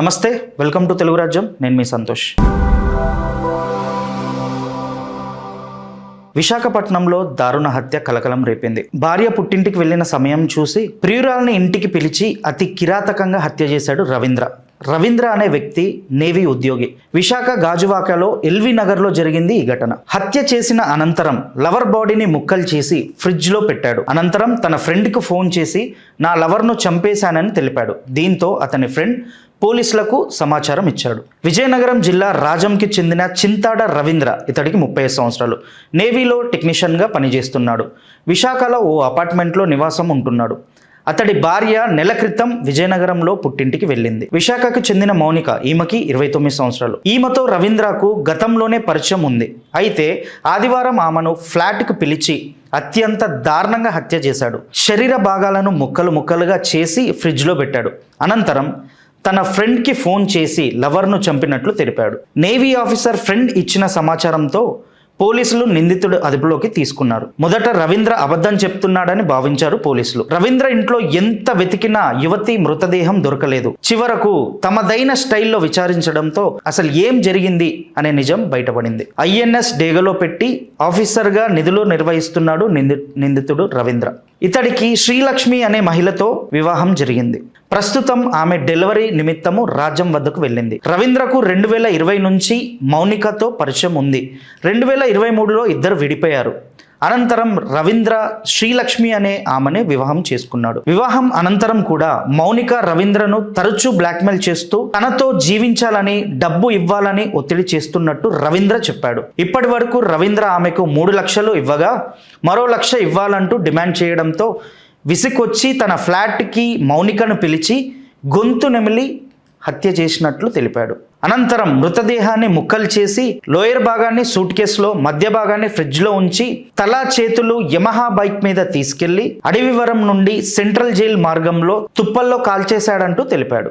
నమస్తే, welcome to Telugu రాజ్యం. నేను మీ సంతోష్. విశాఖపట్నంలో దారుణ హత్య కలకలం రేపింది. భార్య పుట్టింటికి వెళ్లిన సమయం చూసి ప్రియురాల్ని ఇంటికి పిలిచి అతి కిరాతకంగా హత్య చేశాడు రవీంద్ర. రవీంద్ర అనే వ్యక్తి నేవీ ఉద్యోగి. విశాఖ గాజువాకలో ఎల్వి నగర్లో జరిగింది ఈ ఘటన. హత్య చేసిన అనంతరం లవర్ బాడీని ముక్కలు చేసి ఫ్రిడ్జ్లో పెట్టాడు. అనంతరం తన ఫ్రెండ్కి ఫోన్ చేసి నా లవర్ను చంపేశానని తెలిపాడు. దీంతో అతని ఫ్రెండ్ పోలీసులకు సమాచారం ఇచ్చాడు. విజయనగరం జిల్లా రాజంకి చెందిన చింతాడ రవీంద్ర, ఇతడికి 35 సంవత్సరాలు. నేవీలో టెక్నీషియన్గా పనిచేస్తున్నాడు. విశాఖలో ఓ అపార్ట్మెంట్లో నివాసం ఉంటున్నాడు. అతడి భార్య నెల క్రితం విజయనగరంలో పుట్టింటికి వెళ్ళింది. విశాఖకు చెందిన మౌనిక, ఈమెకి 29 సంవత్సరాలు. ఈమెతో రవీంద్రకు గతంలోనే పరిచయం ఉంది. అయితే ఆదివారం ఆమెను ఫ్లాట్కు పిలిచి అత్యంత దారుణంగా హత్య చేశాడు. శరీర భాగాలను ముక్కలు ముక్కలుగా చేసి ఫ్రిడ్జ్లో పెట్టాడు. అనంతరం తన ఫ్రెండ్కి ఫోన్ చేసి లవర్ను చంపినట్లు తెలిపాడు. నేవీ ఆఫీసర్ ఫ్రెండ్ ఇచ్చిన సమాచారంతో పోలీసులు నిందితుడు అదుపులోకి తీసుకున్నారు. మొదట రవీంద్ర అబద్ధం చెప్తున్నాడని భావించారు పోలీసులు. రవీంద్ర ఇంట్లో ఎంత వెతికినా యువతి మృతదేహం దొరకలేదు. చివరకు తమదైన స్టైల్లో విచారించడంతో అసలు ఏం జరిగింది అనే నిజం బయటపడింది. ఐఎన్ఎస్ డేగలో పెట్టి ఆఫీసర్గా నిధులు నిర్వహిస్తున్నాడు నిందితుడు రవీంద్ర. ఇతడికి శ్రీలక్ష్మి అనే మహిళతో వివాహం జరిగింది. ప్రస్తుతం ఆమె డెలివరీ నిమిత్తము రాజ్యం వద్దకు వెళ్ళింది. రవీంద్రకు 2020 నుంచి మౌనికతో పరిచయం ఉంది. 2023లో ఇద్దరు విడిపోయారు. అనంతరం రవీంద్ర శ్రీలక్ష్మి అనే ఆమెను వివాహం చేసుకున్నాడు. వివాహం అనంతరం కూడా మౌనిక రవీంద్రను తరచూ బ్లాక్మెయిల్ చేస్తూ తనతో జీవించాలని, డబ్బు ఇవ్వాలని ఒత్తిడి చేస్తున్నట్టు రవీంద్ర చెప్పాడు. ఇప్పటి వరకు రవీంద్ర ఆమెకు 3 లక్షలు ఇవ్వగా మరో 1 లక్ష ఇవ్వాలంటూ డిమాండ్ చేయడంతో విసికొచ్చి తన ఫ్లాట్కి మౌనికను పిలిచి గొంతు నెమిలి హత్య చేసినట్లు తెలిపాడు. అనంతరం మృతదేహాన్ని ముక్కలు చేసి లోయర్ భాగాన్ని సూట్ కేసులో, మధ్య భాగాన్ని ఫ్రిడ్జ్లో ఉంచి తల చేతులు యమహా బైక్ మీద తీసుకెళ్లి అడవివరం నుండి సెంట్రల్ జైల్ మార్గంలో తుప్పల్లో కాల్చేశాడంటూ తెలిపాడు.